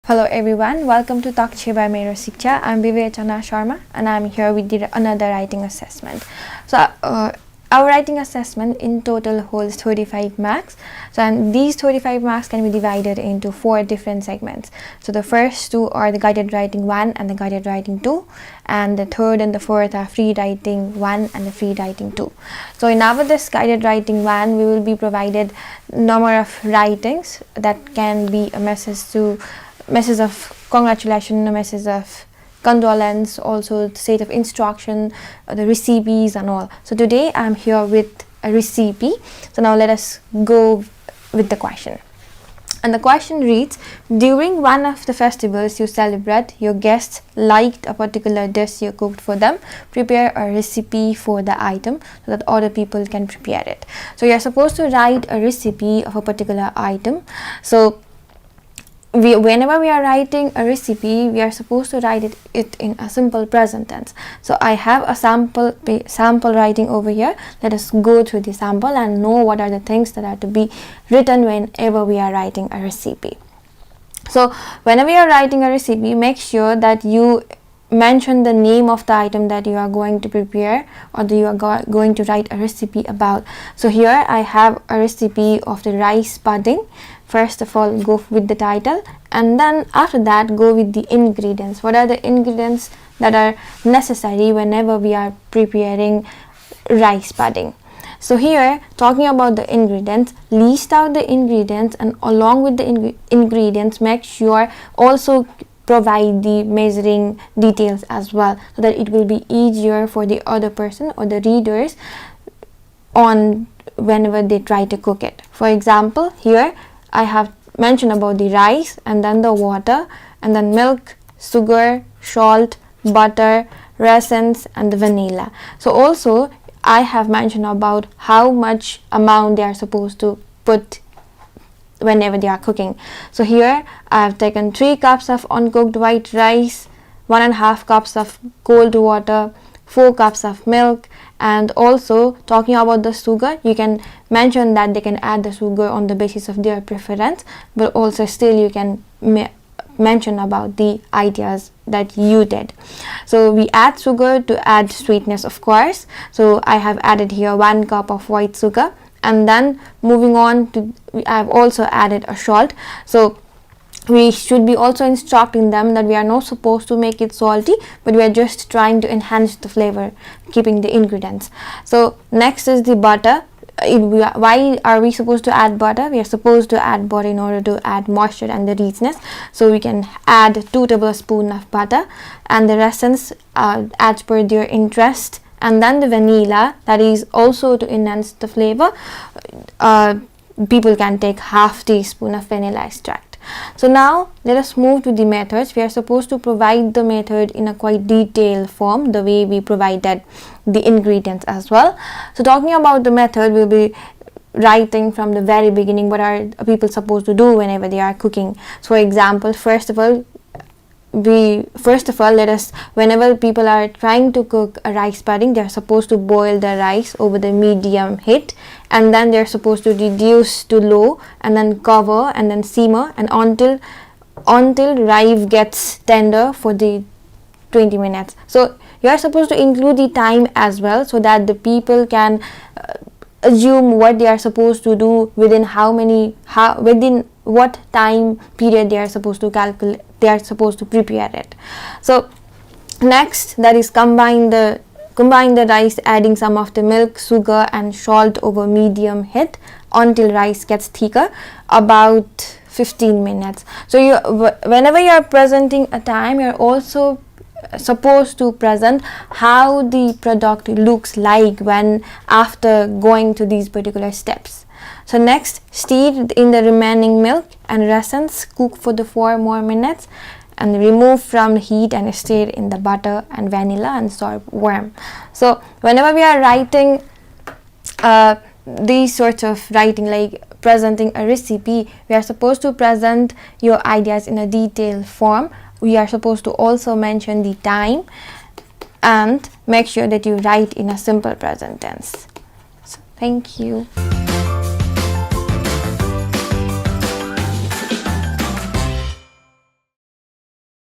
Hello everyone, welcome to Taksha by MeroSiksha. I'm Vivekananda Sharma and I'm here with another writing assessment. So our writing assessment in total holds 35 marks. And these 35 marks can be divided into 4 different segments. So the first 2 are the guided writing 1 and the guided writing 2, and the third and the fourth are free writing 1 and the free writing 2. So in our this guided writing 1, we will be provided number of writings that can be a message of congratulation, a message of condolence, also the set of instruction, the recipes and all. So today I'm here with a recipe. So now let us go with the question. And the question reads, during one of the festivals you celebrate, your guests liked a particular dish you cooked for them. Prepare a recipe for the item so that other people can prepare it. So you're supposed to write a recipe of a particular item. So whenever we are writing a recipe, we are supposed to write it in a simple present tense. So I have a sample writing over here. Let us go through the sample and know what are the things that are to be written whenever we are writing a recipe. So whenever you are writing a recipe, make sure that you mention the name of the item that you are going to prepare or that you are going to write a recipe about. So here I have a recipe of the rice pudding. First of all, go with the title, and then after that go with the ingredients. What are the ingredients that are necessary whenever we are preparing rice pudding? So here, talking about the ingredients, list out the ingredients, and along with the ingredients, make sure also provide the measuring details as well, so that it will be easier for the other person or the readers on whenever they try to cook it. For example, here I have mentioned about the rice, and then the water, and then milk, sugar, salt, butter, raisins, and the vanilla. So also I have mentioned about how much amount they are supposed to put whenever they are cooking. So here I have taken 3 cups of uncooked white rice, 1.5 cups of cold water, 4 cups of milk, and also talking about the sugar, you can mention that they can add the sugar on the basis of their preference, but also still you can mention about the ideas that you did. So we add sugar to add sweetness, of course. So I have added here 1 cup of white sugar, and then moving on to, I have also added a salt. So we should be also instructing them that we are not supposed to make it salty, but we are just trying to enhance the flavor, keeping the ingredients. So next is the butter. Why are we supposed to add butter? We are supposed to add butter in order to add moisture and the richness. So we can add 2 tablespoons of butter, and the raisins as per their interest, and then the vanilla, that is also to enhance the flavor. People can take half teaspoon of vanilla extract. So now let us move to the methods. We are supposed to provide the method in a quite detailed form, the way we provided the ingredients as well. So talking about the method, we'll be writing from the very beginning what are people supposed to do whenever they are cooking. So for example, first of all, whenever people are trying to cook a rice pudding, they are supposed to boil the rice over the medium heat, and then they are supposed to reduce to low, and then cover, and then simmer, and until rice gets tender for the 20 minutes. So you are supposed to include the time as well, so that the people can assume what they are supposed to do within within what time period they are supposed to calculate, they are supposed to prepare it. So next, that is combine the rice, adding some of the milk, sugar and salt over medium heat until rice gets thicker, about 15 minutes. So whenever you are presenting a time, you are also supposed to present how the product looks like when after going to these particular steps. So next, stir in the remaining milk and raisins, cook for the 4 more minutes, and remove from the heat and stir in the butter and vanilla and serve warm. So whenever we are writing these sorts of writing, like presenting a recipe, we are supposed to present your ideas in a detailed form. We are supposed to also mention the time and make sure that you write in a simple present tense. So thank you.